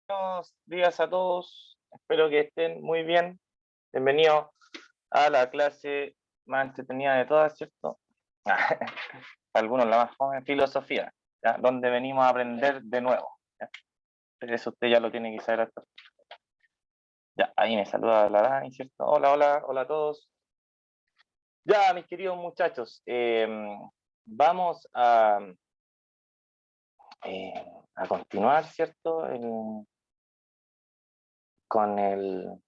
Buenos días a todos, espero que estén muy bien. Bienvenidos a la clase más entretenida de todas, ¿cierto? Algunos la más joven, filosofía, ¿ya? Donde venimos a aprender de nuevo. ¿Ya? Pero eso usted ya lo tiene que saber hasta. Ya, ahí me saluda la Dani, ¿cierto? Hola, hola, hola a todos. Ya, mis queridos muchachos, vamos eh, a continuar, ¿cierto? Con el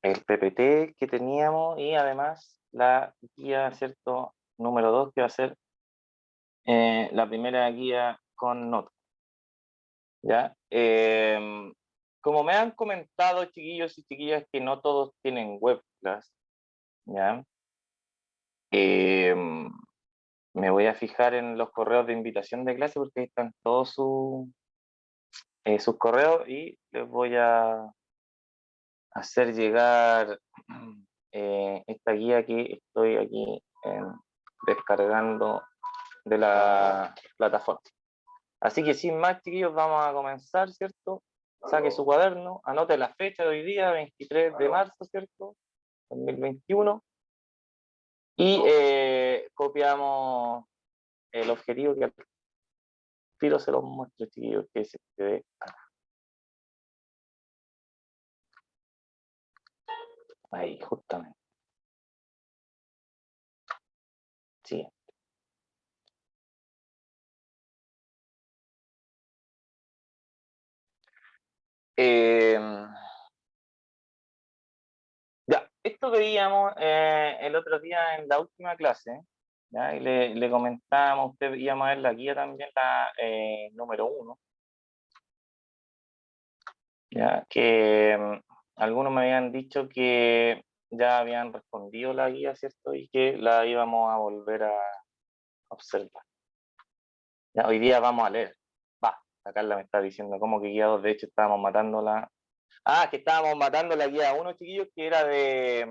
PPT que teníamos y además la guía, ¿cierto? Número 2, que va a ser la primera guía con notas, ¿ya? Como me han comentado, chiquillos y chiquillas, que no todos tienen webclass, ¿ya? Me voy a fijar en los correos de invitación de clase porque ahí están todos sus correos y les voy a hacer llegar esta guía que estoy aquí descargando de la plataforma. Así que sin más, chiquillos, vamos a comenzar, ¿cierto? Saque su cuaderno, anote la fecha de hoy día, 23 de marzo, ¿cierto? 2021. Y copiamos el objetivo que al tiro se los muestro, chiquillos, que se ve acá. Ahí, justamente. Sí. Eh, Ya, esto veíamos el otro día en la última clase, ¿ya? Y le comentábamos, usted íbamos a ver la guía también, la número 1, ¿ya? Que algunos me habían dicho que ya habían respondido la guía, ¿cierto? Y que la íbamos a volver a observar. Ya, hoy día vamos a leer. Va, la Carla me está diciendo, ¿cómo que guía 2? De hecho, estábamos matando la... Ah, que estábamos matando la guía 1, chiquillos, que era de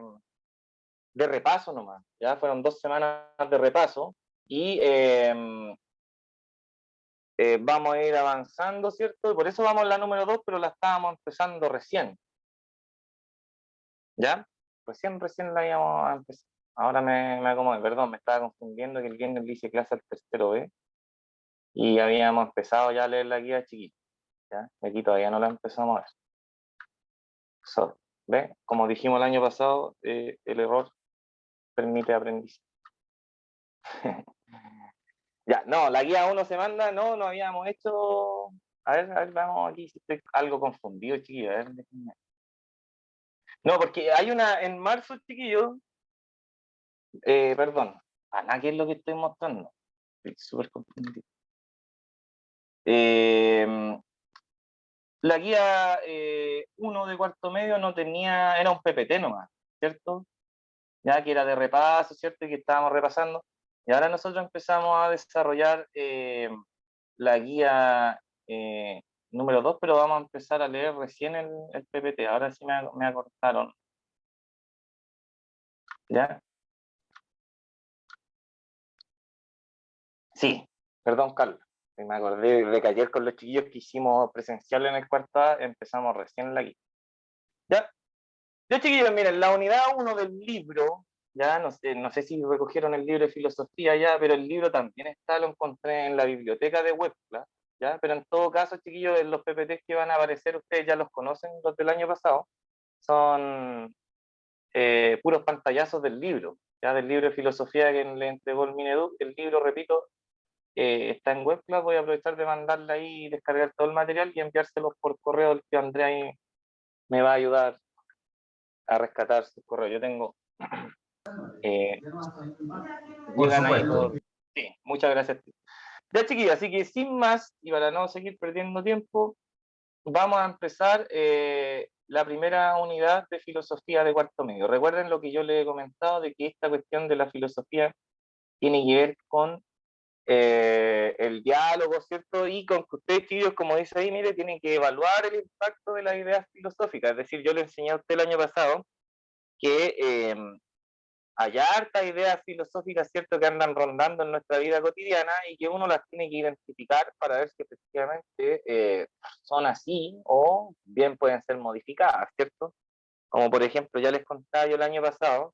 repaso nomás, ya fueron 2 semanas de repaso y vamos a ir avanzando, ¿cierto? Y por eso vamos a la número 2, pero la estábamos empezando recién, ¿ya? Recién la íbamos a empezar. Ahora me acomodé, perdón, me estaba confundiendo que el viernes le hice clase al tercero B y habíamos empezado ya a leer la guía chiquita, ¿ya? Aquí todavía no la empezamos a ver. So, ¿ve? Como dijimos el año pasado, el error permite aprendizaje. Ya, no, la guía 1 se manda, no habíamos hecho. A ver, vamos aquí, si estoy algo confundido, chiquillo. A ver, déjenme. No, porque hay una en marzo, chiquillo. Perdón, ¿qué es lo que estoy mostrando? Estoy súper confundido. La guía 1 de cuarto medio no tenía, era un PPT nomás, ¿cierto? Ya que era de repaso, ¿cierto? Y que estábamos repasando. Y ahora nosotros empezamos a desarrollar la guía número 2, pero vamos a empezar a leer recién el PPT. Ahora sí me acortaron. ¿Ya? Sí, perdón, Carlos. Me acordé de que ayer con los chiquillos que hicimos presencial en el cuarto A, empezamos recién la guía. ¿Ya? Ya, chiquillos, miren, la unidad 1 del libro, ya no sé si recogieron el libro de filosofía ya, pero el libro también está, lo encontré en la biblioteca de Webclass, ya, pero en todo caso, chiquillos, los PPTs que van a aparecer, ustedes ya los conocen, los del año pasado, son puros pantallazos del libro, ya del libro de filosofía que le entregó el Mineduc. El libro, repito, está en Webclass. Voy a aprovechar de mandarle ahí, descargar todo el material y enviárselos por correo. El que Andrea ahí me va a ayudar a rescatar sus correos. Yo tengo... Por llegan ahí supuesto. por... Sí, muchas gracias. Ya, chiquillos, así que sin más, y para no seguir perdiendo tiempo, vamos a empezar la primera unidad de filosofía de cuarto medio. Recuerden lo que yo les he comentado de que esta cuestión de la filosofía tiene que ver con el diálogo, ¿cierto? Y con que ustedes, chicos, como dice ahí, mire, tienen que evaluar el impacto de las ideas filosóficas. Es decir, yo le enseñé a usted el año pasado que hay hartas ideas filosóficas, ¿cierto?, que andan rondando en nuestra vida cotidiana y que uno las tiene que identificar para ver si efectivamente son así o bien pueden ser modificadas, ¿cierto? Como por ejemplo, ya les contaba yo el año pasado,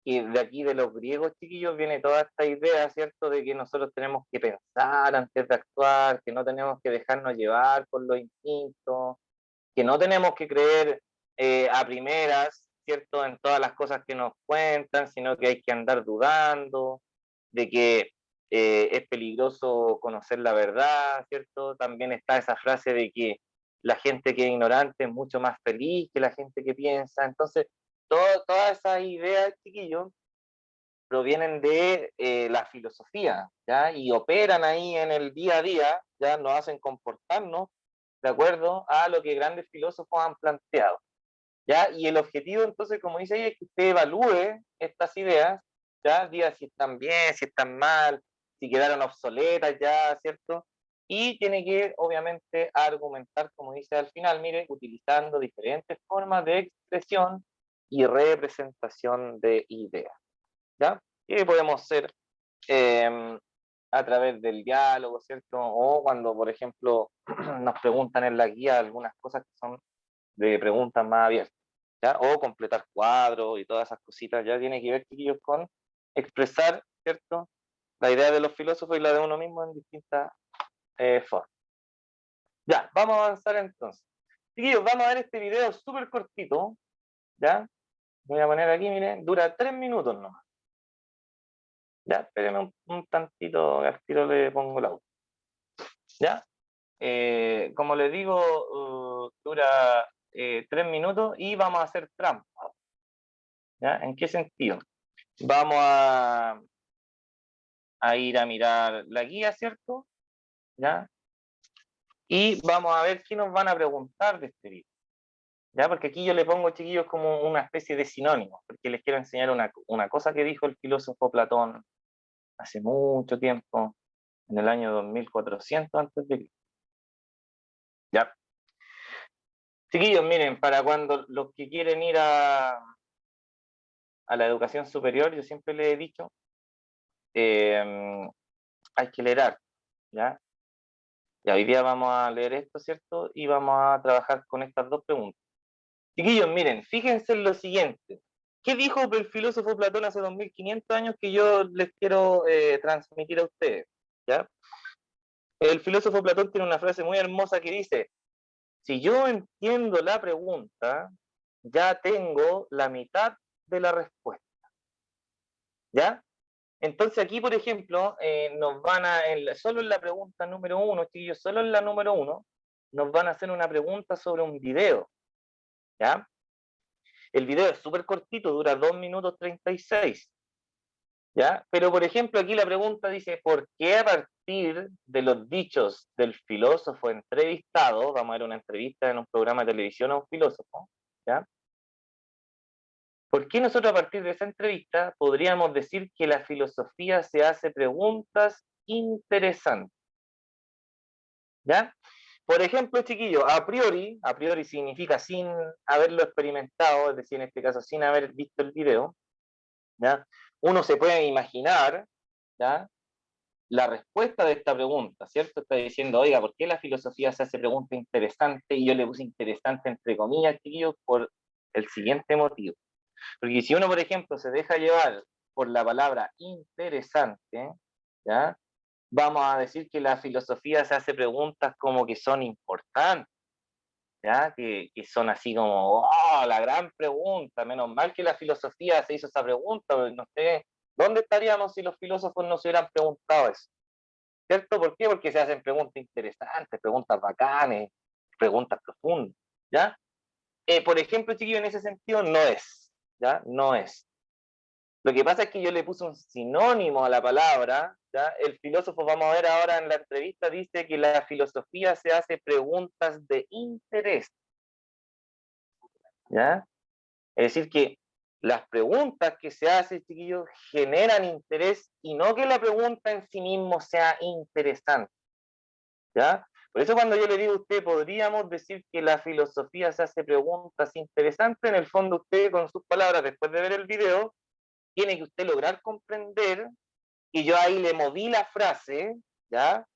que de aquí de los griegos, chiquillos, viene toda esta idea, ¿cierto?, de que nosotros tenemos que pensar antes de actuar, que no tenemos que dejarnos llevar por los instintos, que no tenemos que creer a primeras, ¿cierto?, en todas las cosas que nos cuentan, sino que hay que andar dudando, de que es peligroso conocer la verdad, ¿cierto? También está esa frase de que la gente que es ignorante es mucho más feliz que la gente que piensa. Entonces, todas esas ideas, chiquillos, provienen de la filosofía, ¿ya? Y operan ahí en el día a día, ¿ya? Nos hacen comportarnos de acuerdo a lo que grandes filósofos han planteado, ¿ya? Y el objetivo, entonces, como dice ahí, es que usted evalúe estas ideas, ¿ya? Diga si están bien, si están mal, si quedaron obsoletas ya, ¿cierto? Y tiene que, obviamente, argumentar, como dice al final, mire, utilizando diferentes formas de expresión y representación de ideas, ¿ya? Y podemos ser eh, a través del diálogo, ¿cierto? O cuando, por ejemplo, nos preguntan en la guía algunas cosas que son de preguntas más abiertas, ¿ya? O completar cuadros y todas esas cositas, ya tiene que ver, chiquillos, con expresar, ¿cierto?, la idea de los filósofos y la de uno mismo en distintas formas. Ya, vamos a avanzar entonces. Chiquillos, vamos a ver este video súper cortito, ¿ya? Voy a poner aquí, miren, dura 3 minutos nomás. Ya, espérenme un tantito, al tiro le pongo el audio. ¿Ya? Como les digo, dura 3 minutos y vamos a hacer trampa. ¿Ya? ¿En qué sentido? Vamos a ir a mirar la guía, ¿cierto? ¿Ya? Y vamos a ver qué nos van a preguntar de este video. ¿Ya? Porque aquí yo le pongo, chiquillos, como una especie de sinónimo, porque les quiero enseñar una cosa que dijo el filósofo Platón hace mucho tiempo, en el año 2400 antes de Cristo. ¿Ya? Chiquillos, miren, para cuando los que quieren ir a la educación superior, yo siempre les he dicho, hay que leer arte, ¿ya? Y hoy día vamos a leer esto, ¿cierto? Y vamos a trabajar con estas dos preguntas. Chiquillos, miren, fíjense en lo siguiente. ¿Qué dijo el filósofo Platón hace 2500 años que yo les quiero transmitir a ustedes? ¿Ya? El filósofo Platón tiene una frase muy hermosa que dice, si yo entiendo la pregunta, ya tengo la mitad de la respuesta. ¿Ya? Entonces aquí, por ejemplo, nos van solo en la pregunta número 1, chiquillos, solo en la número 1, nos van a hacer una pregunta sobre un video. ¿Ya? El video es súper cortito, dura 2 minutos 36. ¿Ya? Pero, por ejemplo, aquí la pregunta dice, ¿por qué a partir de los dichos del filósofo entrevistado, vamos a ver una entrevista en un programa de televisión a un filósofo, ¿ya? ¿Por qué nosotros a partir de esa entrevista podríamos decir que la filosofía se hace preguntas interesantes? ¿Ya? Por ejemplo, chiquillo, a priori significa sin haberlo experimentado, es decir, en este caso sin haber visto el video, ¿ya? Uno se puede imaginar, ¿ya?, la respuesta de esta pregunta, ¿cierto? Está diciendo, oiga, ¿por qué la filosofía se hace pregunta interesante? Y yo le puse interesante entre comillas, chiquillos, por el siguiente motivo. Porque si uno, por ejemplo, se deja llevar por la palabra interesante, ¿ya?, vamos a decir que la filosofía se hace preguntas como que son importantes, ¿ya? Que son así como, oh, la gran pregunta, menos mal que la filosofía se hizo esa pregunta, no sé, ¿dónde estaríamos si los filósofos no se hubieran preguntado eso? ¿Cierto? ¿Por qué? Porque se hacen preguntas interesantes, preguntas bacanes, preguntas profundas, ¿ya? Por ejemplo, chiquillo, en ese sentido no es, ¿ya? No es. Lo que pasa es que yo le puse un sinónimo a la palabra, ¿ya? El filósofo, vamos a ver ahora en la entrevista, dice que la filosofía se hace preguntas de interés, ¿ya? Es decir, que las preguntas que se hacen, chiquillos, generan interés y no que la pregunta en sí mismo sea interesante, ¿ya? Por eso cuando yo le digo a usted, podríamos decir que la filosofía se hace preguntas interesantes, en el fondo usted con sus palabras, después de ver el video, tiene que usted lograr comprender, y yo ahí le moví la frase, ¿ya?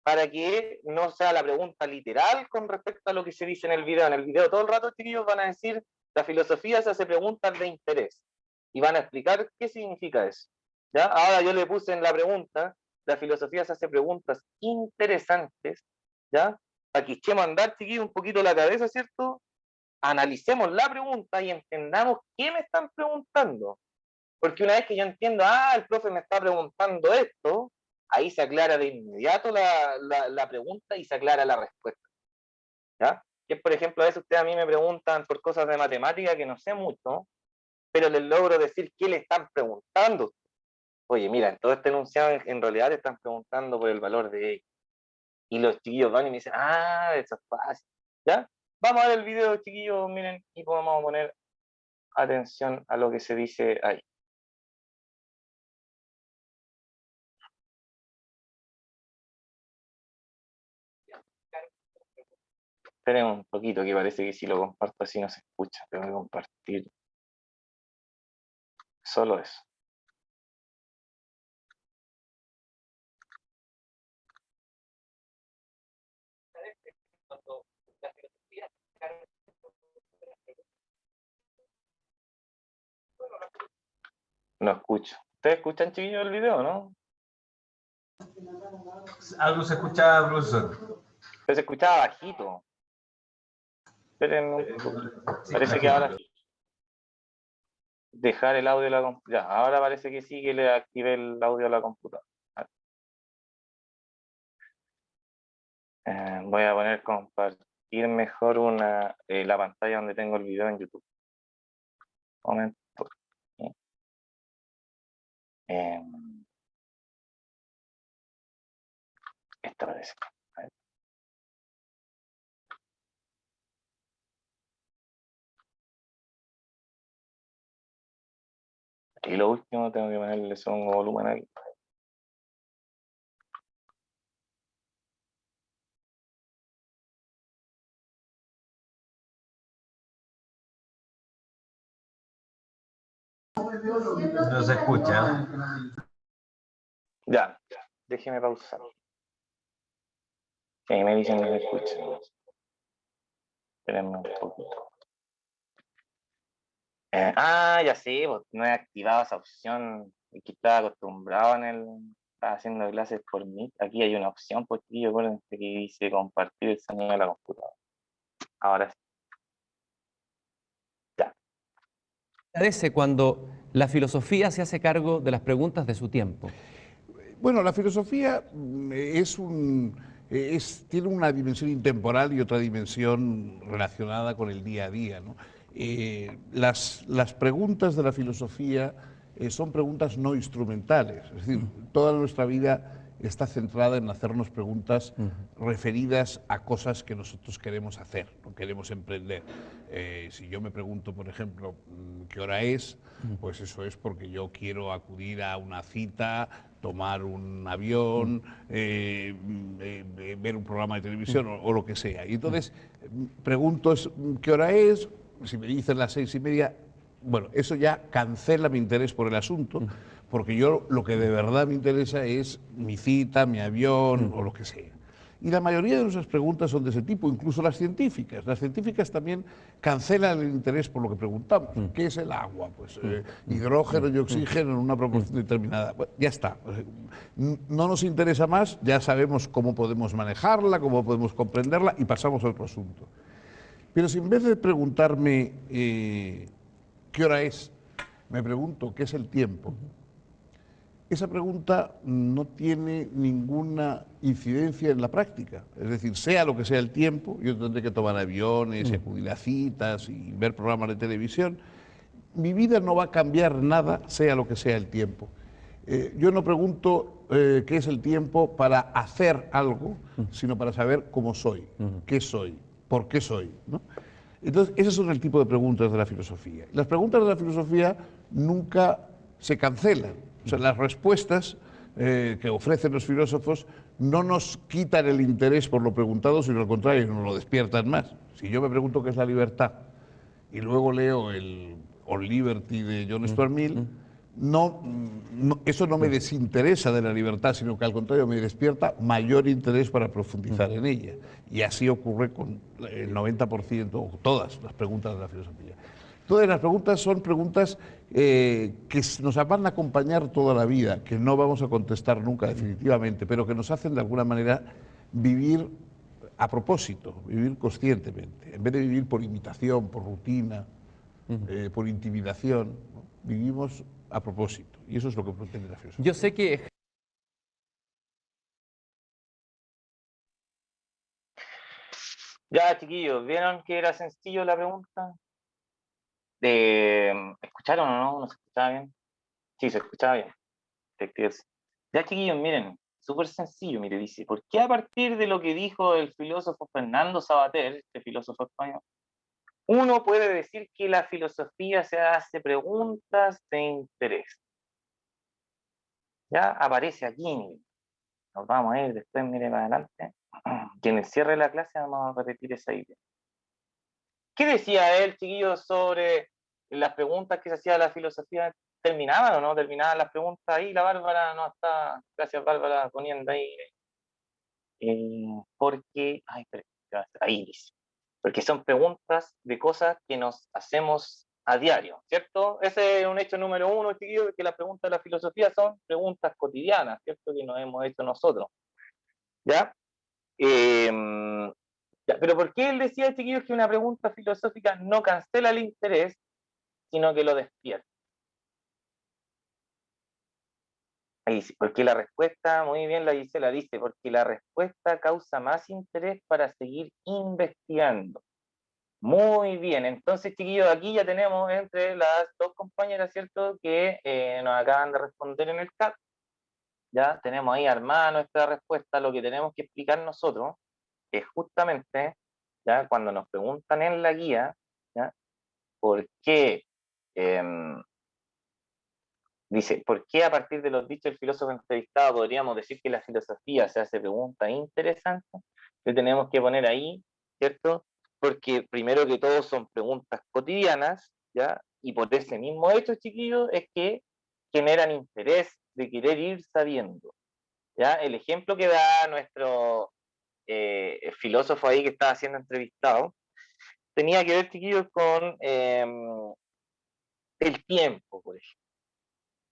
Para que no sea la pregunta literal con respecto a lo que se dice en el video. En el video todo el rato, chiquillos, van a decir, la filosofía se hace preguntas de interés, y van a explicar qué significa eso, ¿ya? Ahora yo le puse en la pregunta, la filosofía se hace preguntas interesantes, ¿ya? Para que echemos a andar, chiquillos, un poquito la cabeza, ¿cierto? Analicemos la pregunta y entendamos qué me están preguntando. Porque una vez que yo entiendo, el profe me está preguntando esto, ahí se aclara de inmediato la pregunta y se aclara la respuesta, ¿ya? Que por ejemplo, a veces ustedes a mí me preguntan por cosas de matemática que no sé mucho, pero les logro decir qué le están preguntando. Oye, mira, en todo este enunciado en realidad le están preguntando por el valor de X. Y los chiquillos van y me dicen, eso es fácil, ¿ya? Vamos a ver el video, chiquillos, miren, y podemos poner atención a lo que se dice ahí. Esperen un poquito, que parece que si lo comparto así no se escucha. Tengo que compartir solo eso. No escucho. ¿Ustedes escuchan, chiquillos, el video, no? Algo se escucha, profesor. Pero se escuchaba bajito. Esperen un poquito. Parece que ahora dejar el audio de la computadora. Ya, ahora parece que sí, que le activé el audio a la computadora. Voy a poner compartir mejor la pantalla donde tengo el video en YouTube. Un momento. Esta parece. Y lo último, tengo que ponerle son volumen ahí. No se escucha. Ya, déjeme pausar. Sí, me dicen que se escucha. Espérenme un poquito. Ya sé, pues, no he activado esa opción que estaba acostumbrado estaba haciendo clases por Meet. Aquí hay una opción, pues, tío, acuérdense que dice compartir el sonido de la computadora. Ahora sí. Ya. Agradece cuando la filosofía se hace cargo de las preguntas de su tiempo. Bueno, la filosofía tiene una dimensión intemporal y otra dimensión relacionada con el día a día, ¿no? Las preguntas de la filosofía son preguntas no instrumentales, es decir, toda nuestra vida está centrada en hacernos preguntas referidas a cosas que nosotros queremos hacer, o queremos emprender. Si yo me pregunto, por ejemplo, ¿qué hora es? Pues eso es porque yo quiero acudir a una cita, tomar un avión, ver un programa de televisión o lo que sea. Y entonces pregunto, ¿qué hora es? Si me dicen las 6:30, bueno, eso ya cancela mi interés por el asunto, porque yo lo que de verdad me interesa es mi cita, mi avión o lo que sea. Y la mayoría de nuestras preguntas son de ese tipo, incluso las científicas. Las científicas también cancelan el interés por lo que preguntamos. ¿Qué es el agua? Pues hidrógeno y oxígeno en una proporción determinada. Bueno, ya está. No nos interesa más, ya sabemos cómo podemos manejarla, cómo podemos comprenderla y pasamos a otro asunto. Pero si en vez de preguntarme qué hora es, me pregunto qué es el tiempo, esa pregunta no tiene ninguna incidencia en la práctica. Es decir, sea lo que sea el tiempo, yo tendré que tomar aviones, acudir a citas y ver programas de televisión. Mi vida no va a cambiar nada, sea lo que sea el tiempo. Yo no pregunto qué es el tiempo para hacer algo, sino para saber cómo soy, qué soy, por qué soy, ¿no? Entonces, esos son el tipo de preguntas de la filosofía. Las preguntas de la filosofía nunca se cancelan. O sea, las respuestas que ofrecen los filósofos no nos quitan el interés por lo preguntado, sino al contrario, nos lo despiertan más. Si yo me pregunto qué es la libertad y luego leo el On Liberty de John Stuart Mill, eso no me desinteresa de la libertad, sino que al contrario me despierta mayor interés para profundizar en ella. Y así ocurre con el 90% o todas las preguntas de la filosofía. Todas las preguntas son preguntas que nos van a acompañar toda la vida, que no vamos a contestar nunca definitivamente, pero que nos hacen de alguna manera vivir a propósito, vivir conscientemente, en vez de vivir por imitación, por rutina, por intimidación, ¿no? Vivimos a propósito, y eso es lo que pretende la filosofía. Yo sé que Ya, chiquillos, ¿vieron que era sencillo la pregunta? ¿Escucharon o no? ¿No se escuchaba bien? Sí, se escuchaba bien. Efectivamente. Ya, chiquillos, miren, súper sencillo, mire, dice, ¿por qué a partir de lo que dijo el filósofo Fernando Savater, este filósofo español, uno puede decir que la filosofía se hace preguntas de interés? Ya aparece aquí, mire. Nos vamos a ir después, mire, más adelante. Quien cierre la clase, vamos a repetir esa idea. ¿Qué decía él, chiquillos, sobre las preguntas que se hacía la filosofía? ¿Terminaban o no? ¿Terminaban las preguntas ahí? La Bárbara no está, gracias Bárbara, poniendo ahí. Porque, ay, ahí dice, porque son preguntas de cosas que nos hacemos a diario, ¿cierto? Ese es un hecho número uno, chiquillos, que las preguntas de la filosofía son preguntas cotidianas, ¿cierto? Que nos hemos hecho nosotros, ¿ya? Eh, ya, pero ¿por qué él decía, chiquillos, que una pregunta filosófica no cancela el interés, sino que lo despierta? Ahí dice, porque la respuesta, muy bien la Gisela dice, porque la respuesta causa más interés para seguir investigando. Muy bien, entonces chiquillos, aquí ya tenemos entre las dos compañeras, ¿cierto?, que nos acaban de responder en el chat. Ya tenemos ahí armada nuestra respuesta. Lo que tenemos que explicar nosotros es justamente, ya cuando nos preguntan en la guía, ¿ya? ¿Por qué? Dice, ¿por qué a partir de los dichos del filósofo entrevistado podríamos decir que la filosofía se hace preguntas interesantes? Le tenemos que poner ahí, ¿cierto? Porque primero que todo son preguntas cotidianas, ¿ya? Y por ese mismo hecho, chiquillos, es que generan interés de querer ir sabiendo, ¿ya? El ejemplo que da nuestro filósofo ahí que estaba siendo entrevistado tenía que ver, chiquillos, con el tiempo, por ejemplo.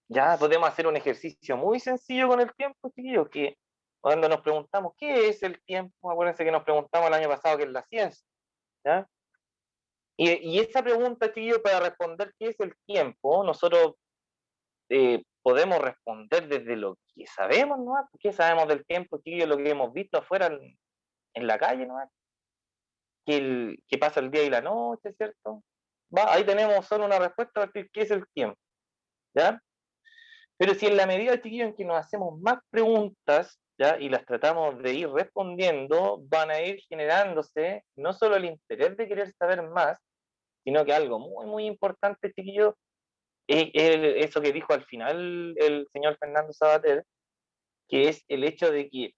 Ya podemos hacer un ejercicio muy sencillo con el tiempo, chiquillos, que cuando nos preguntamos qué es el tiempo, acuérdense que nos preguntamos el año pasado qué es la ciencia, ¿ya? Y esa pregunta, chiquillos, para responder qué es el tiempo, nosotros podemos responder desde lo que sabemos, ¿no? ¿Qué sabemos del tiempo, chiquillos? Lo que hemos visto afuera en la calle, ¿no? Que pasa el día y la noche, ¿cierto? Ahí tenemos solo una respuesta a decir qué es el tiempo, ¿ya? Pero si en la medida, chiquillos, en que nos hacemos más preguntas, ¿ya? Y las tratamos de ir respondiendo, van a ir generándose no solo el interés de querer saber más, sino que algo muy, muy importante, chiquillos, es eso que dijo al final el señor Fernando Savater, que es el hecho de que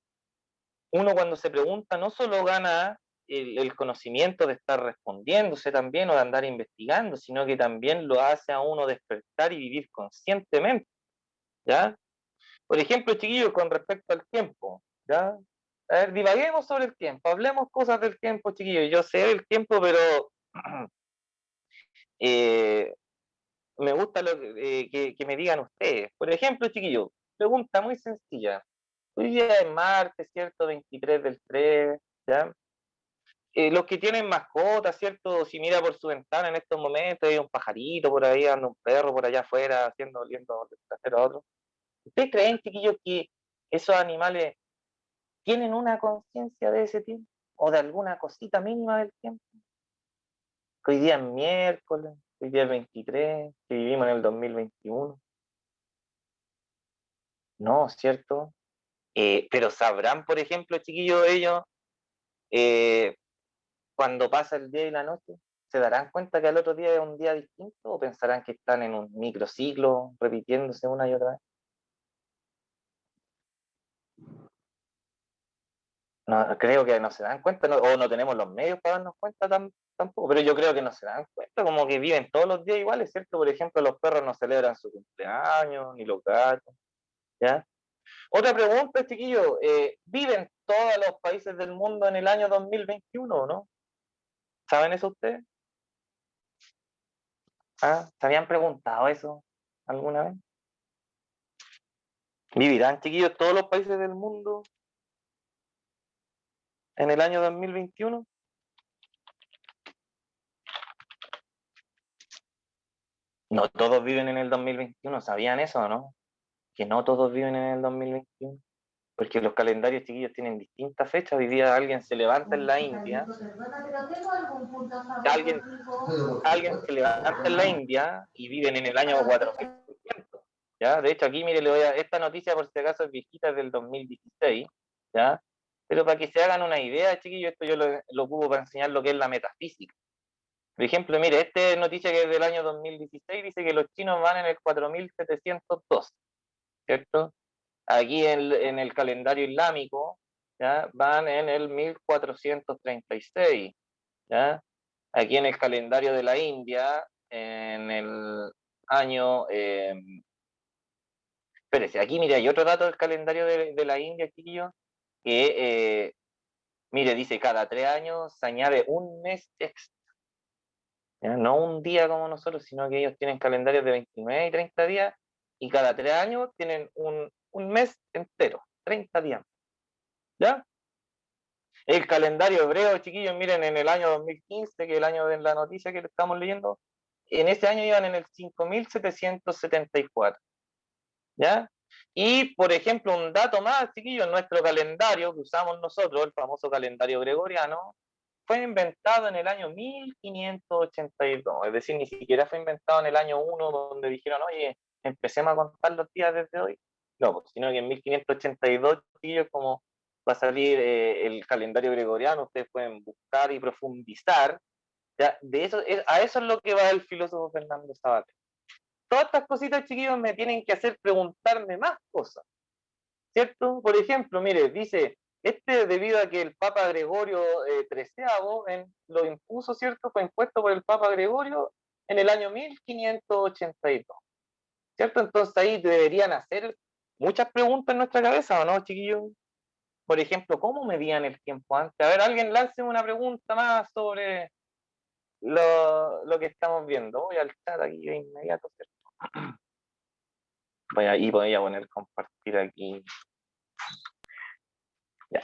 uno cuando se pregunta no solo gana el conocimiento de estar respondiéndose también o de andar investigando, sino que también lo hace a uno despertar y vivir conscientemente, ¿ya? Por ejemplo, chiquillos, con respecto al tiempo, ¿ya? A ver, divaguemos sobre el tiempo, hablemos cosas del tiempo, chiquillos. Yo sé del tiempo, pero eh, me gusta que me digan ustedes. Por ejemplo, chiquillos, pregunta muy sencilla. Hoy día es martes, ¿cierto? 23 del 3, ¿ya? Los que tienen mascotas, ¿cierto? Si mira por su ventana en estos momentos, hay un pajarito por ahí, anda un perro por allá afuera, haciendo, oliendo el trasero a otro. ¿Ustedes creen, chiquillos, que esos animales tienen una conciencia de ese tiempo? ¿O de alguna cosita mínima del tiempo? Que hoy día es miércoles, hoy día es 23, que vivimos en el 2021. No, ¿cierto? Pero sabrán, por ejemplo, chiquillos, ellos, eh, cuando pasa el día y la noche, ¿se darán cuenta que al otro día es un día distinto o pensarán que están en un microciclo repitiéndose una y otra vez? No, creo que no se dan cuenta, o no tenemos los medios para darnos cuenta tampoco, pero yo creo que no se dan cuenta, como que viven todos los días iguales, ¿cierto? Por ejemplo, los perros no celebran su cumpleaños, ni los gatos, ¿ya? Otra pregunta, chiquillos, ¿viven todos los países del mundo en el año 2021, no? ¿Saben eso ustedes? ¿Ah? ¿Se habían preguntado eso alguna vez? ¿Vivirán, chiquillos, todos los países del mundo en el año 2021? No todos viven en el 2021, ¿sabían eso o no? Que no todos viven en el 2021, porque los calendarios, chiquillos, tienen distintas fechas. Hoy día alguien se levanta en la India, alguien, alguien se levanta en la India y viven en el año 4600, ¿ya? De hecho, aquí, mire, esta noticia, por si acaso, es viejita, es del 2016, ¿ya? Pero para que se hagan una idea, chiquillos, esto yo lo ocupo para enseñar lo que es la metafísica. Por ejemplo, mire, esta noticia que es del año 2016 dice que los chinos van en el 4702, ¿cierto? Aquí en el calendario islámico, ¿ya? Van en el 1436, ¿ya? Aquí en el calendario de la India, en el año... espérese, aquí mire, hay otro dato del calendario de la India, chiquillos, que, mire, dice, cada 3 años se añade un mes extra. ¿Ya? No un día como nosotros, sino que ellos tienen calendarios de 29 y 30 días, y cada 3 años tienen un mes entero, 30 días. ¿Ya? El calendario hebreo, chiquillos, miren, en el año 2015, que es el año de la noticia que estamos leyendo, en ese año iban en el 5774. ¿Ya? Y, por ejemplo, un dato más, chiquillos, nuestro calendario que usamos nosotros, el famoso calendario gregoriano, fue inventado en el año 1582, es decir, ni siquiera fue inventado en el año 1, donde dijeron, oye, empecemos a contar los días desde hoy. No, pues, sino que en 1582, chiquillos, como va a salir el calendario gregoriano, ustedes pueden buscar y profundizar. ¿Ya? A eso es lo que va el filósofo Fernando Savater. Todas estas cositas, chiquillos, me tienen que hacer preguntarme más cosas, ¿cierto? Por ejemplo, mire, dice, debido a que el Papa Gregorio XIII lo impuso, ¿cierto? Fue impuesto por el Papa Gregorio en el año 1582, ¿cierto? Entonces ahí deberían hacer muchas preguntas en nuestra cabeza, ¿o no, chiquillos? Por ejemplo, ¿cómo medían el tiempo antes? A ver, alguien lance una pregunta más sobre lo que estamos viendo. Voy al chat aquí de inmediato, ¿cierto? Voy a poner compartir aquí. Ya.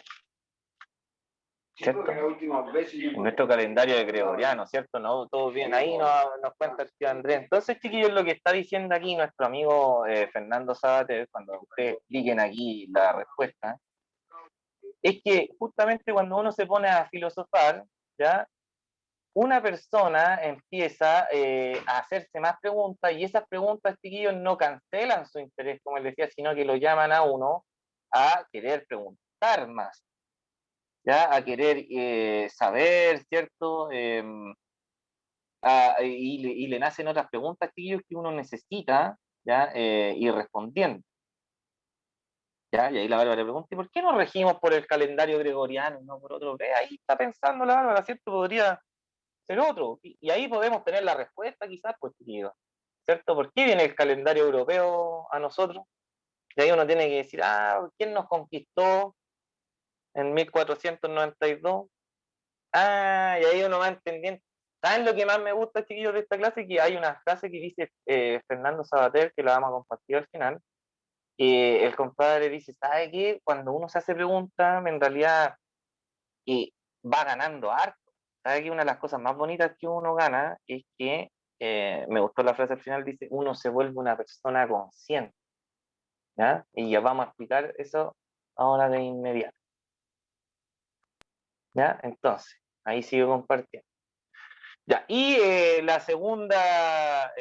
¿Cierto? En nuestro calendario de gregoriano, ¿cierto? No, todo bien. Ahí nos cuenta el tío Andrés. Entonces, chiquillos, lo que está diciendo aquí nuestro amigo Fernando Sabater, cuando ustedes expliquen aquí la respuesta, es que justamente cuando uno se pone a filosofar, ¿ya? Una persona empieza a hacerse más preguntas, y esas preguntas, chiquillos, no cancelan su interés, como él decía, sino que lo llaman a uno a querer preguntar más, ¿ya? A querer saber, ¿cierto? Y le nacen otras preguntas, chiquillos, que uno necesita, ¿ya? Ir respondiendo. ¿Ya? Y ahí la Bárbara le pregunta, ¿y por qué nos regimos por el calendario gregoriano, no por otro? Ahí está pensando la Bárbara, ¿cierto? Podría ser otro. Y ahí podemos tener la respuesta, quizás, pues, chiquillos, ¿cierto? ¿Por qué viene el calendario europeo a nosotros? Y ahí uno tiene que decir, ¿quién nos conquistó en 1492? Y ahí uno va entendiendo. ¿Saben lo que más me gusta, chiquillos, de esta clase? Que hay una frase que dice Fernando Sabater, que la vamos a compartir al final, que el compadre dice, ¿sabe qué? Cuando uno se hace preguntas, en realidad va ganando harto. ¿Sabe qué? Una de las cosas más bonitas que uno gana es que, me gustó la frase al final, dice, uno se vuelve una persona consciente. ¿Ya? Y ya vamos a explicar eso ahora de inmediato. ¿Ya? Entonces, ahí sigo compartiendo. Ya, y la segunda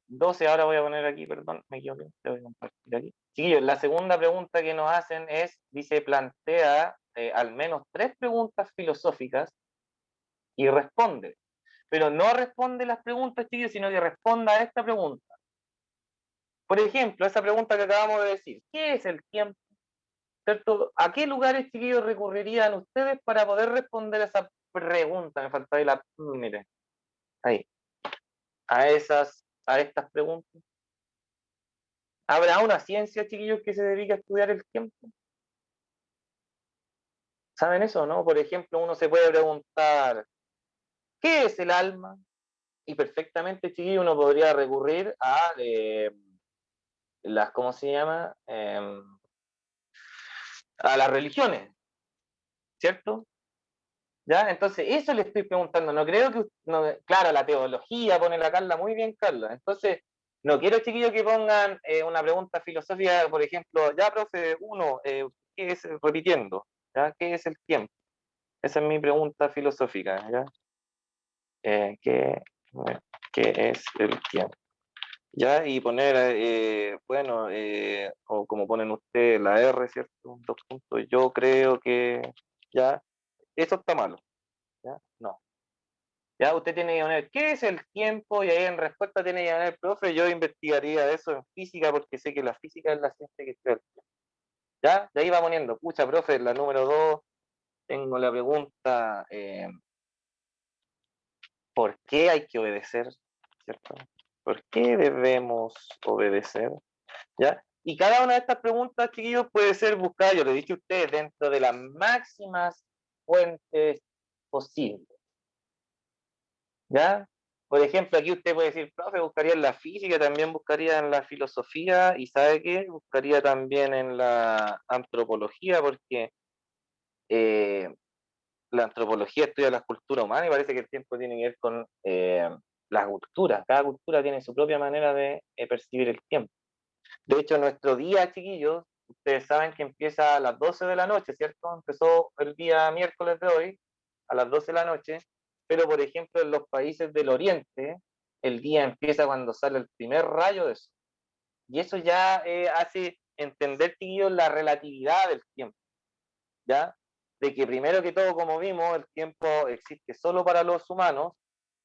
12, ahora voy a poner aquí, perdón, me equivoqué, te voy a compartir aquí. Chiquillos, la segunda pregunta que nos hacen dice, plantea al menos 3 preguntas filosóficas y responde. Pero no responde las preguntas, chiquillos, sino que responda a esta pregunta. Por ejemplo, esa pregunta que acabamos de decir, ¿qué es el tiempo? ¿cierto? ¿A qué lugares, chiquillos, recurrirían ustedes para poder responder a esa pregunta? Me falta ahí miren, ahí, a estas preguntas. ¿Habrá una ciencia, chiquillos, que se dedique a estudiar el tiempo? ¿Saben eso, no? Por ejemplo, uno se puede preguntar, ¿qué es el alma? Y perfectamente, chiquillo, uno podría recurrir a ¿cómo se llama? A las religiones, ¿cierto? ¿Ya? Entonces, eso le estoy preguntando. No creo que, no, claro, la teología pone la Carla muy bien, Carla. Entonces, no quiero, chiquillos, que pongan una pregunta filosófica, por ejemplo, ya, profe, ¿qué es, repitiendo, ¿ya? ¿Qué es el tiempo? Esa es mi pregunta filosófica, ¿ya? Eh, ¿qué, ¿Qué es el tiempo? ¿Ya? Y poner, o como ponen ustedes, la R, ¿cierto? Dos puntos. Yo creo que, ¿ya? Eso está malo, ¿ya? No. Ya usted tiene que poner, ¿qué es el tiempo? Y ahí en respuesta tiene que poner, profe, yo investigaría eso en física porque sé que la física es la ciencia que estudia el tiempo. ¿Ya? De ahí va poniendo, pucha, profe, la número 2, tengo la pregunta, ¿por qué hay que obedecer? ¿Cierto? ¿Por qué debemos obedecer? ¿Ya? Y cada una de estas preguntas, chiquillos, puede ser buscada, yo lo he dicho a ustedes, dentro de las máximas fuentes posibles. ¿Ya? Por ejemplo, aquí usted puede decir, profe, buscaría en la física, también buscaría en la filosofía, y ¿sabe qué? Buscaría también en la antropología, porque eh, la antropología estudia las culturas humanas y parece que el tiempo tiene que ver con las culturas. Cada cultura tiene su propia manera de percibir el tiempo. De hecho, nuestro día, chiquillos, ustedes saben que empieza a las 12 de la noche, ¿cierto? Empezó el día miércoles de hoy, a las 12 de la noche, pero por ejemplo en los países del oriente, el día empieza cuando sale el primer rayo de sol. Y eso ya hace entender, chiquillos, la relatividad del tiempo, ¿ya? De que primero que todo, como vimos, el tiempo existe solo para los humanos,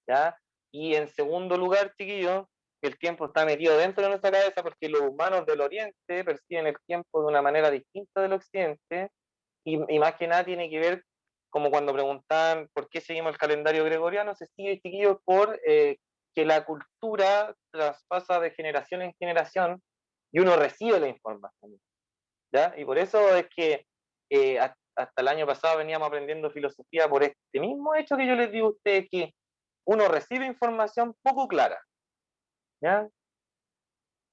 ¿ya? Y en segundo lugar, chiquillos, el tiempo está metido dentro de nuestra cabeza porque los humanos del Oriente perciben el tiempo de una manera distinta del Occidente y más que nada tiene que ver, como cuando preguntan por qué seguimos el calendario gregoriano, se sigue, chiquillos, por que la cultura traspasa de generación en generación y uno recibe la información, ¿ya? Y por eso es que hasta el año pasado veníamos aprendiendo filosofía por este mismo hecho que yo les digo a ustedes, que uno recibe información poco clara, ¿ya?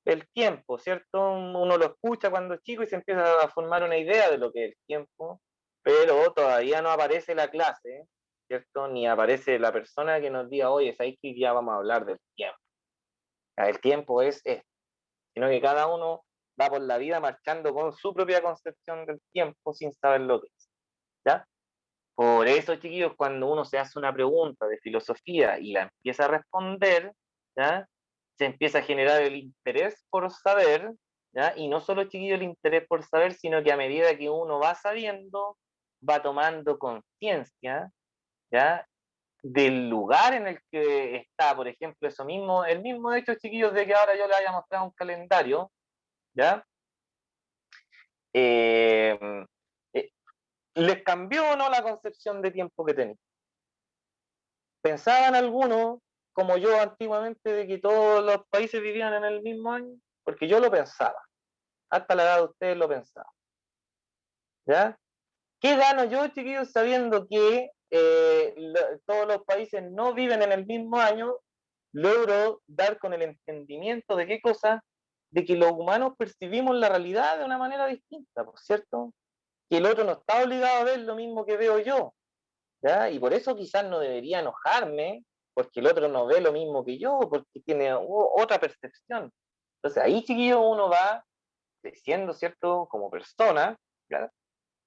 El tiempo, ¿cierto? Uno lo escucha cuando es chico y se empieza a formar una idea de lo que es el tiempo, pero todavía no aparece la clase, ¿cierto? Ni aparece la persona que nos diga, oye, ¿sabes que ya vamos a hablar del tiempo? El tiempo es esto, sino que cada uno va por la vida marchando con su propia concepción del tiempo sin saber lo que es, ¿ya? Por eso, chiquillos, cuando uno se hace una pregunta de filosofía y la empieza a responder, ¿ya? Se empieza a generar el interés por saber, ¿ya? Y no solo, chiquillos, el interés por saber, sino que a medida que uno va sabiendo, va tomando conciencia, ¿ya? Del lugar en el que está, por ejemplo, eso mismo, el mismo hecho, chiquillos, de que ahora yo les haya mostrado un calendario, ¿ya? Eh, eh, ¿Les cambió o no la concepción de tiempo que tenían? ¿Pensaban algunos, como yo antiguamente, de que todos los países vivían en el mismo año? Porque yo lo pensaba, hasta la edad de ustedes lo pensaba, ¿ya? ¿Qué gano yo, chiquillos, sabiendo que todos los países no viven en el mismo año? Logro dar con el entendimiento de qué cosa, de que los humanos percibimos la realidad de una manera distinta, ¿por cierto? Que el otro no está obligado a ver lo mismo que veo yo, ¿ya? Y por eso quizás no debería enojarme, porque el otro no ve lo mismo que yo, porque tiene otra percepción. Entonces ahí, chiquillo, uno va creciendo, ¿cierto? Como persona, ¿ya?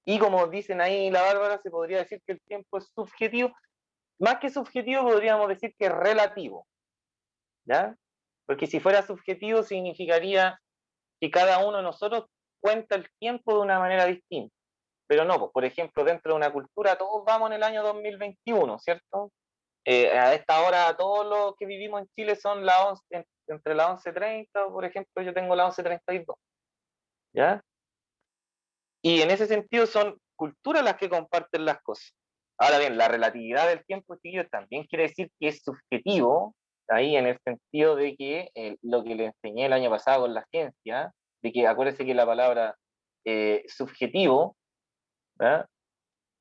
Y como dicen ahí la Bárbara, se podría decir que el tiempo es subjetivo. Más que subjetivo, podríamos decir que es relativo, ¿ya? Porque si fuera subjetivo, significaría que cada uno de nosotros cuenta el tiempo de una manera distinta. Pero no, pues, por ejemplo, dentro de una cultura todos vamos en el año 2021, ¿cierto? A esta hora todos los que vivimos en Chile son entre las 11:30, por ejemplo, yo tengo las 11:32, ¿ya? Y en ese sentido son culturas las que comparten las cosas. Ahora bien, la relatividad del tiempo, chiquillos, también quiere decir que es subjetivo, ahí en el sentido de que lo que le enseñé el año pasado con la ciencia, de que acuérdense que la palabra subjetivo, ¿verdad?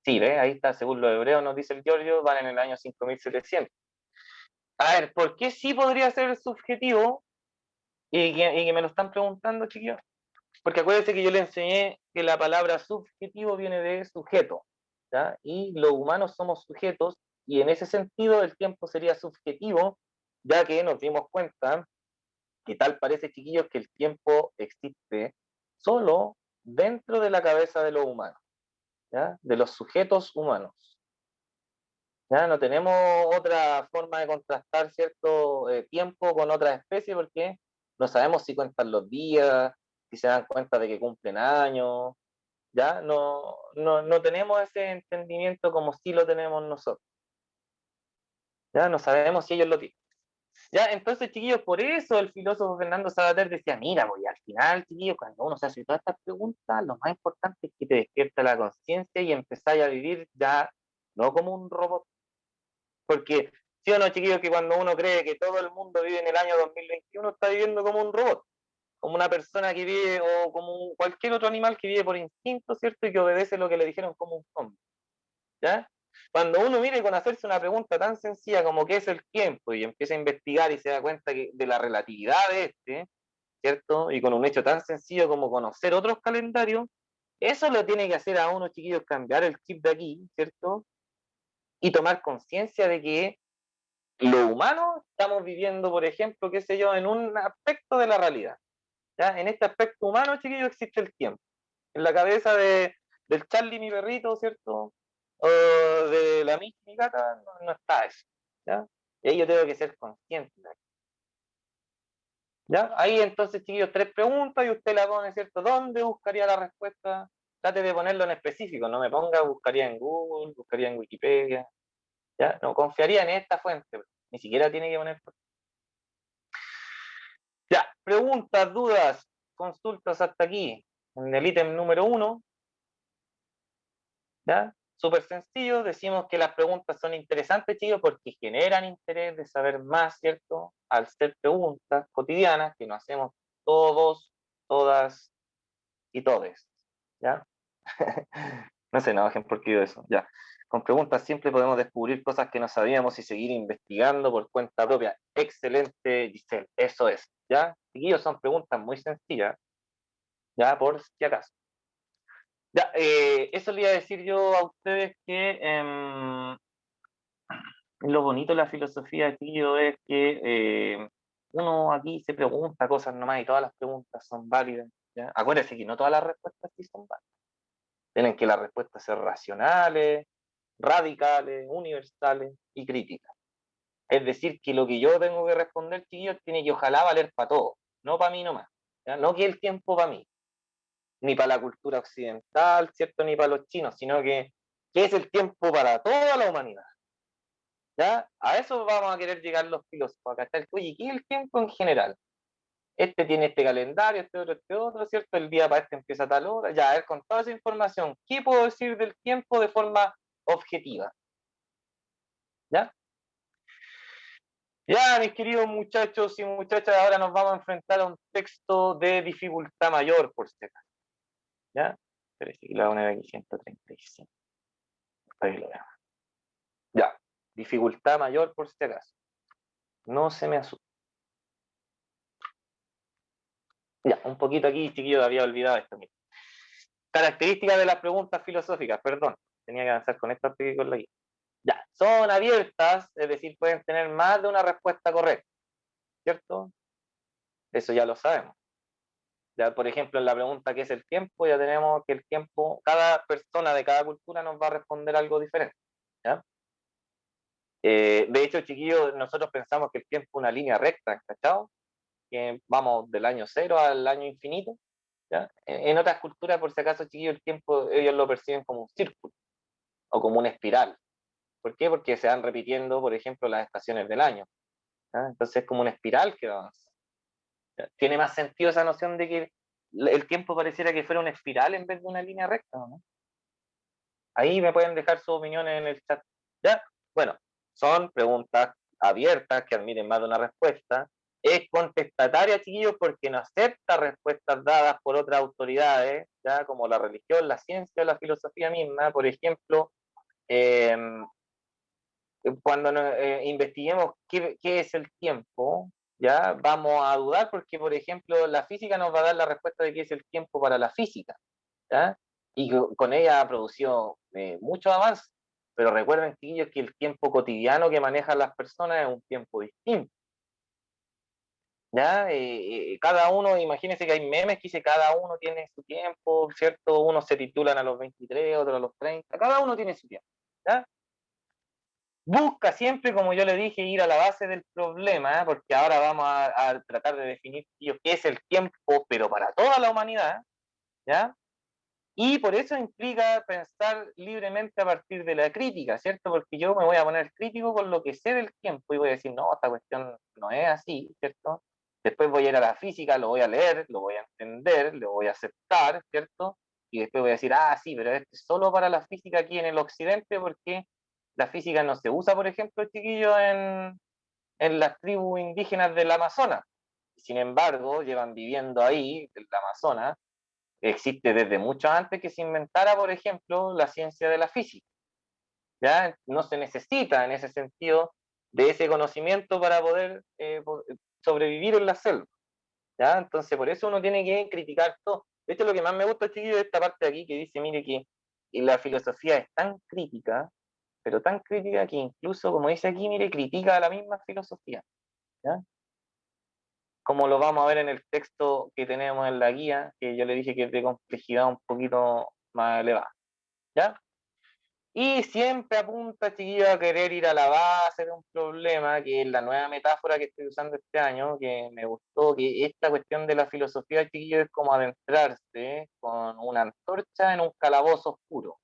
Sí, ¿ves? Ahí está, según los hebreos nos dice el Giorgio, van en el año 5700. A ver, ¿por qué sí podría ser subjetivo? Y que me lo están preguntando, chiquillos. Porque acuérdense que yo le enseñé que la palabra subjetivo viene de sujeto, ¿ya? Y los humanos somos sujetos, y en ese sentido el tiempo sería subjetivo, ya que nos dimos cuenta que tal parece, chiquillos, que el tiempo existe solo dentro de la cabeza de los humanos, ¿ya? De los sujetos humanos. ¿Ya? No tenemos otra forma de contrastar cierto tiempo con otras especies porque no sabemos si cuentan los días, si se dan cuenta de que cumplen años, ¿ya? No tenemos ese entendimiento como si lo tenemos nosotros, ¿ya? No sabemos si ellos lo tienen. ¿Ya? Entonces, chiquillos, por eso el filósofo Fernando Savater decía, mira, pues al final, chiquillos, cuando uno se hace todas estas preguntas, lo más importante es que te despierta la conciencia y empezáis a vivir ya no como un robot. Porque, sí o no, chiquillos, que cuando uno cree que todo el mundo vive en el año 2021, está viviendo como un robot, como una persona que vive, o como cualquier otro animal que vive por instinto, ¿cierto? Y que obedece lo que le dijeron como un zombie, ¿ya? Cuando uno mire con hacerse una pregunta tan sencilla como qué es el tiempo y empieza a investigar y se da cuenta de la relatividad de este, ¿cierto? Y con un hecho tan sencillo como conocer otros calendarios, eso lo tiene que hacer a uno, chiquillos, cambiar el chip de aquí, ¿cierto? Y tomar conciencia de que los humanos estamos viviendo, por ejemplo, qué sé yo, en un aspecto de la realidad. ¿Ya? En este aspecto humano, chiquillo, existe el tiempo. En la cabeza del Charlie, mi perrito, ¿cierto? O de la Michi, mi gata, no está eso. ¿Ya? Y ahí yo tengo que ser consciente. ¿Ya? Ahí entonces, chiquillos, 3 preguntas y usted la pone, ¿cierto? ¿Dónde buscaría la respuesta? Trate de ponerlo en específico, no me ponga buscaría en Google, buscaría en Wikipedia. ¿Ya? No, confiaría en esta fuente. Ni siquiera tiene que poner. Ya, preguntas, dudas, consultas hasta aquí. En el ítem número 1, ¿ya? Súper sencillo, decimos que las preguntas son interesantes, chicos, porque generan interés de saber más, ¿cierto? Al ser preguntas cotidianas que nos hacemos todos, todas y todes, ¿ya? No se enojen porque digo eso, ya. Con preguntas siempre podemos descubrir cosas que no sabíamos y seguir investigando por cuenta propia. Excelente, Giselle, eso es, ¿ya? Chiquillos, son preguntas muy sencillas, ya por si acaso. Ya, eso le iba a decir yo a ustedes que lo bonito de la filosofía, tío, es que uno aquí se pregunta cosas nomás y todas las preguntas son válidas. ¿Ya? Acuérdense que no todas las respuestas sí son válidas. Tienen que las respuestas ser racionales, radicales, universales y críticas. Es decir, que lo que yo tengo que responder, chiquillos, tiene que ojalá valer para todos, no para mí nomás. ¿Ya? No que el tiempo para mí, ni para la cultura occidental, ¿cierto? Ni para los chinos, sino que es el tiempo para toda la humanidad. ¿Ya? A eso vamos a querer llegar los filósofos, acá está el, oye, ¿qué es el tiempo en general? Este tiene este calendario, este otro, ¿cierto? El día para este empieza a tal hora. Ya, a ver, con toda esa información, ¿qué puedo decir del tiempo de forma objetiva? ¿Ya? Ya, mis queridos muchachos y muchachas, ahora nos vamos a enfrentar a un texto de dificultad mayor, por si acaso. ¿Ya? Pero sí, la voy a poner aquí 135. Para que lo vean. Ya, dificultad mayor, por si acaso. No se me asuste. Ya, un poquito aquí, chiquillo, había olvidado esto. Mira. Características de las preguntas filosóficas, perdón. Tenía que avanzar con esto aquí con la guía. Ya, son abiertas, es decir, pueden tener más de una respuesta correcta, ¿cierto? Eso ya lo sabemos. Ya, por ejemplo, en la pregunta ¿qué es el tiempo? Ya tenemos que el tiempo, cada persona de cada cultura nos va a responder algo diferente. ¿Ya? De hecho, chiquillos, nosotros pensamos que el tiempo es una línea recta, ¿cachado? Que vamos del año cero al año infinito. ¿Ya? En otras culturas, por si acaso, chiquillos, el tiempo ellos lo perciben como un círculo o como una espiral. ¿Por qué? Porque se van repitiendo, por ejemplo, las estaciones del año. ¿Ya? Entonces es como una espiral que avanza. ¿Ya? Tiene más sentido esa noción de que el tiempo pareciera que fuera una espiral en vez de una línea recta, ¿no? Ahí me pueden dejar sus opiniones en el chat. ¿Ya? Bueno, son preguntas abiertas que admiten más de una respuesta. Es contestataria, chiquillos, porque no acepta respuestas dadas por otras autoridades, ya como la religión, la ciencia o la filosofía misma. Por ejemplo, eh, cuando investiguemos qué es el tiempo, ya vamos a dudar porque, por ejemplo, la física nos va a dar la respuesta de qué es el tiempo para la física, ¿ya? Y con ella ha producido mucho avance, pero recuerden, chiquillos, que el tiempo cotidiano que manejan las personas es un tiempo distinto, ¿ya? Cada uno, imagínense que hay memes que dice cada uno tiene su tiempo, ¿cierto? Unos se titulan a los 23, otros a los 30, cada uno tiene su tiempo, ¿ya? Busca siempre, como yo le dije, ir a la base del problema, ¿eh? Porque ahora vamos a tratar de definir qué es el tiempo, pero para toda la humanidad, ¿ya? Y por eso implica pensar libremente a partir de la crítica, ¿cierto? Porque yo me voy a poner crítico con lo que sé del tiempo y voy a decir, no, esta cuestión no es así, ¿cierto? Después voy a ir a la física, lo voy a leer, lo voy a entender, lo voy a aceptar, ¿cierto? Y después voy a decir, ah, sí, pero esto es solo para la física aquí en el occidente porque la física no se usa, por ejemplo, chiquillos, en las tribus indígenas del Amazonas. Sin embargo, llevan viviendo ahí, en el Amazonas, existe desde mucho antes que se inventara, por ejemplo, la ciencia de la física. ¿Ya? No se necesita en ese sentido de ese conocimiento para poder sobrevivir en la selva. ¿Ya? Entonces, por eso uno tiene que criticar todo. De hecho, lo que más me gusta, chiquillo, de esta parte de aquí que dice, mire, que la filosofía es tan crítica, pero tan crítica que incluso, como dice aquí, mire, critica a la misma filosofía. ¿Ya? Como lo vamos a ver en el texto que tenemos en la guía, que yo le dije que es de complejidad un poquito más elevada. ¿Ya? Y siempre apunta, chiquillo, a querer ir a la base de un problema, que es la nueva metáfora que estoy usando este año, que me gustó, que esta cuestión de la filosofía, chiquillo, es como adentrarse con una antorcha en un calabozo oscuro,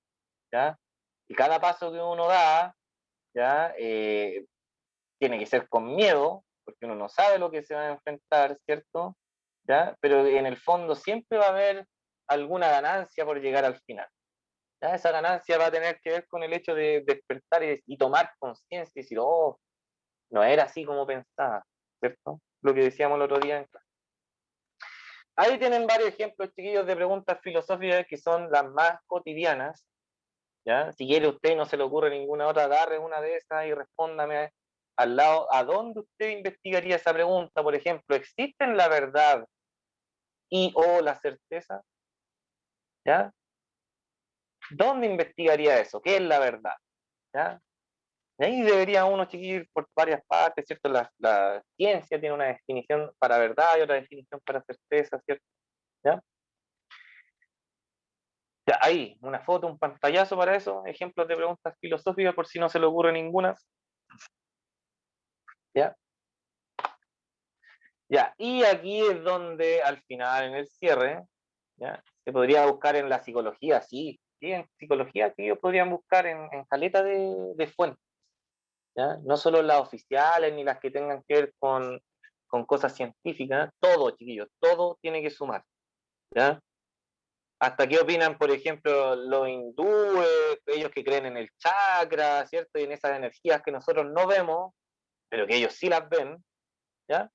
¿ya? Y cada paso que uno da, ¿ya? Tiene que ser con miedo, porque uno no sabe lo que se va a enfrentar, ¿cierto? ¿Ya? Pero en el fondo siempre va a haber alguna ganancia por llegar al final. ¿Ya? Esa ganancia va a tener que ver con el hecho de despertar y tomar conciencia y decir, oh, no era así como pensaba, ¿cierto? Lo que decíamos el otro día en clase. Ahí tienen varios ejemplos, chiquillos, de preguntas filosóficas que son las más cotidianas, ¿ya? Si quiere usted y no se le ocurre ninguna otra, agarre una de esas y respóndame al lado, ¿a dónde usted investigaría esa pregunta? Por ejemplo, ¿existen la verdad y o la certeza? ¿Ya? ¿Dónde investigaría eso? ¿Qué es la verdad? ¿Ya? Y ahí debería uno seguir por varias partes, ¿cierto? La ciencia tiene una definición para verdad y otra definición para certeza, ¿cierto? ¿Ya? Ya, ahí, una foto, un pantallazo para eso, ejemplos de preguntas filosóficas por si no se le ocurre ninguna. ¿Ya? Ya, y aquí es donde al final, en el cierre, ¿ya? Se podría buscar en la psicología, sí, sí, en psicología sí ellos podrían buscar en caleta de fuentes, ¿ya? No solo las oficiales ni las que tengan que ver con cosas científicas, todo, chiquillos, todo tiene que sumar, ¿ya? ¿Hasta qué opinan, por ejemplo, los hindúes, ellos que creen en el chakra, ¿cierto? Y en esas energías que nosotros no vemos, pero que ellos sí las ven, ¿ya?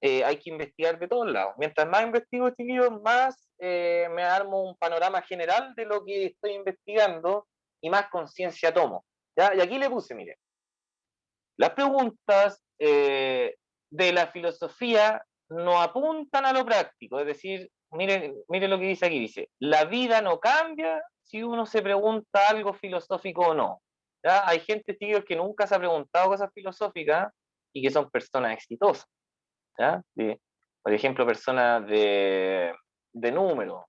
Hay que investigar de todos lados. Mientras más investigo, chiquillos, más me armo un panorama general de lo que estoy investigando y más conciencia tomo. ¿Ya? Y aquí le puse, mire, las preguntas de la filosofía no apuntan a lo práctico, es decir, mire lo que dice aquí, dice, la vida no cambia si uno se pregunta algo filosófico o no. ¿Ya? Hay gente, chiquillos, que nunca se ha preguntado cosas filosóficas y que son personas exitosas. ¿Ya? Por ejemplo, personas de número,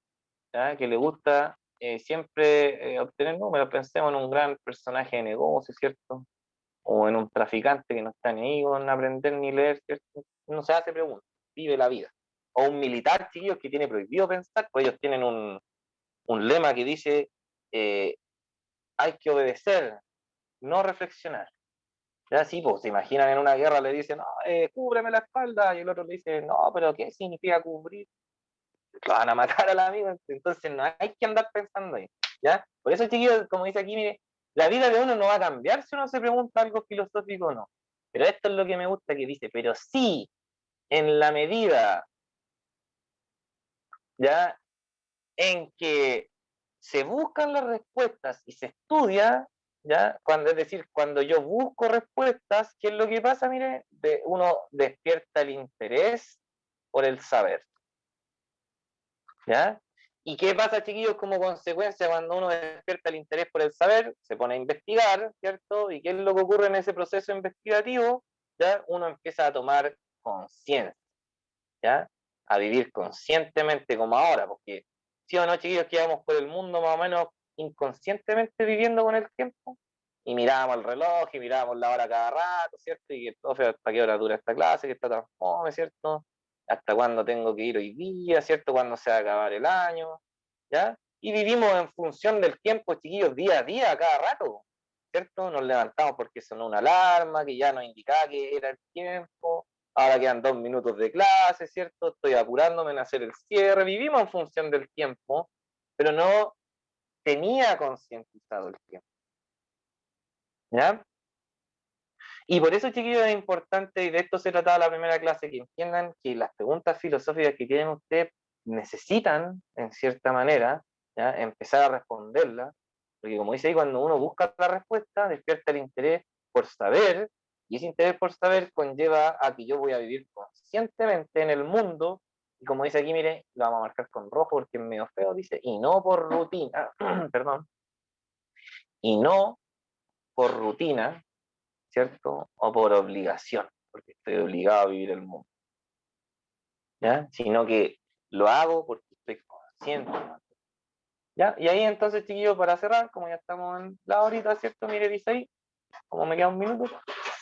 ¿ya? Que le gusta siempre obtener números. Pensemos en un gran personaje de negocio, ¿cierto? O en un traficante que no está ni ahí con aprender ni leer, ¿cierto? No se hace preguntas, vive la vida. O un militar, chicos, que tiene prohibido pensar, pues ellos tienen un lema que dice, eh, hay que obedecer, no reflexionar. Ya sí, pues se imaginan en una guerra, le dicen, no, cúbreme la espalda, y el otro le dice, no, pero ¿qué significa cubrir? lo van a matar al amigo, entonces no hay que andar pensando ahí, ¿ya? Por eso, chiquillos, como dice aquí, mire, la vida de uno no va a cambiar si uno se pregunta algo filosófico o no. Pero esto es lo que me gusta que dice, pero sí, en la medida, ¿ya?, en que se buscan las respuestas y se estudia, ¿ya? Es decir, cuando yo busco respuestas, ¿qué es lo que pasa? Mire, uno despierta el interés por el saber, ¿ya? ¿Y qué pasa, chiquillos, como consecuencia cuando uno despierta el interés por el saber? Se pone a investigar, ¿cierto? ¿Y qué es lo que ocurre en ese proceso investigativo? ¿Ya? Uno empieza a tomar conciencia, ¿ya? A vivir conscientemente como ahora, porque sí o no, chiquillos, que íbamos por el mundo más o menos inconscientemente viviendo con el tiempo, y mirábamos el reloj, y mirábamos la hora cada rato, ¿cierto? Y el profe, ¿hasta qué hora dura esta clase? Que está tan fome, ¿cierto? ¿Hasta cuándo tengo que ir hoy día? ¿Cierto? ¿Cuándo se va a acabar el año? ¿Ya? Y vivimos en función del tiempo, chiquillos, día a día, cada rato, ¿cierto? Nos levantamos porque sonó una alarma que ya nos indicaba que era el tiempo. Ahora quedan 2 minutos de clase, ¿cierto? Estoy apurándome en hacer el cierre. Vivimos en función del tiempo, pero no tenía concientizado el tiempo, ¿ya? Y por eso, chiquillos, es importante, y de esto se trataba la primera clase, que entiendan que las preguntas filosóficas que tienen ustedes necesitan, en cierta manera, ¿ya?, empezar a responderlas, porque como dice ahí, cuando uno busca la respuesta, despierta el interés por saber, y ese interés por saber conlleva a que yo voy a vivir conscientemente en el mundo, y como dice aquí, mire, lo vamos a marcar con rojo porque es medio feo, dice, y no por rutina, perdón, y no por rutina, ¿cierto? O por obligación, porque estoy obligado a vivir el mundo, ¿ya? Sino que lo hago porque estoy consciente, ¿ya? Y ahí entonces, chiquillos, para cerrar, como ya estamos en la horita, ¿cierto? Mire, dice ahí, como me queda un minuto,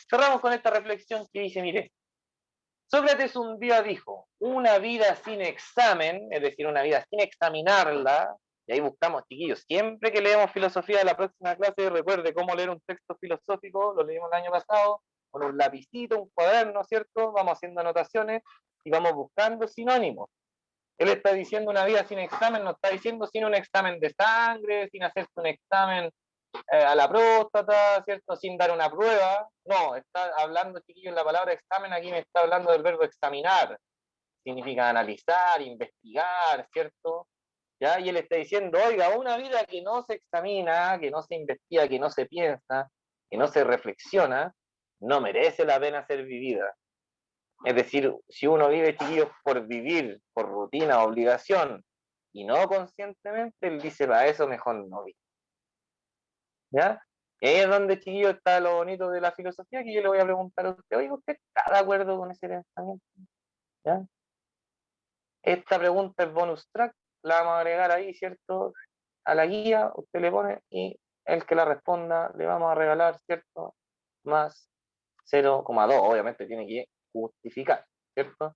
cerramos con esta reflexión que dice, mire, Sócrates un día dijo, una vida sin examen, es decir, una vida sin examinarla, y ahí buscamos, chiquillos, siempre que leemos filosofía de la próxima clase, recuerde cómo leer un texto filosófico, lo leímos el año pasado, con un lapicito, un cuaderno, ¿cierto? Vamos haciendo anotaciones y vamos buscando sinónimos. Él está diciendo una vida sin examen, no está diciendo sin un examen de sangre, sin hacerse un examen a la próstata, ¿cierto? Sin dar una prueba. No, está hablando, chiquillo, en la palabra examen, aquí me está hablando del verbo examinar. Significa analizar, investigar, ¿cierto? ¿Ya? Y él está diciendo, oiga, una vida que no se examina, que no se investiga, que no se piensa, que no se reflexiona, no merece la pena ser vivida. Es decir, si uno vive, chiquillos, por vivir, por rutina, obligación, y no conscientemente, él dice, para eso mejor no vivir. ¿Ya? Y ahí es donde, chiquillo, está lo bonito de la filosofía, que yo le voy a preguntar a usted, oiga, ¿usted está de acuerdo con ese pensamiento? ¿Ya? Esta pregunta es bonus track, la vamos a agregar ahí, ¿cierto? A la guía, usted le pone, y el que la responda le vamos a regalar, ¿cierto? Más 0,2, obviamente tiene que justificar, ¿cierto?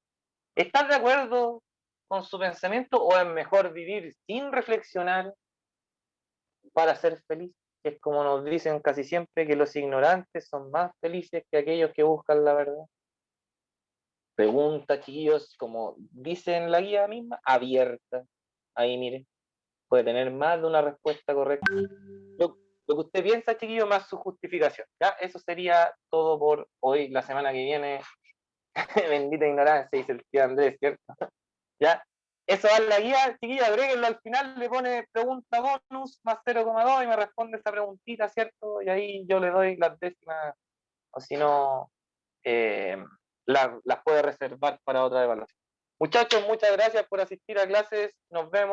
¿Estás de acuerdo con su pensamiento o es mejor vivir sin reflexionar para ser feliz? Que es como nos dicen casi siempre, que los ignorantes son más felices que aquellos que buscan la verdad. Pregunta, chiquillos, como dice en la guía misma, abierta. Ahí, mire, puede tener más de una respuesta correcta. Lo que usted piensa, chiquillo, más su justificación. ¿Ya? Eso sería todo por hoy. La semana que viene, bendita ignorancia, dice el tío Andrés, ¿cierto? ¿Ya? Eso va en la guía, chiquillo, agréguenlo al final, le pone pregunta bonus más 0,2 y me responde esa preguntita, ¿cierto? Y ahí yo le doy las décimas, o si no, las puede reservar para otra evaluación. Muchachos, muchas gracias por asistir a clases, nos vemos.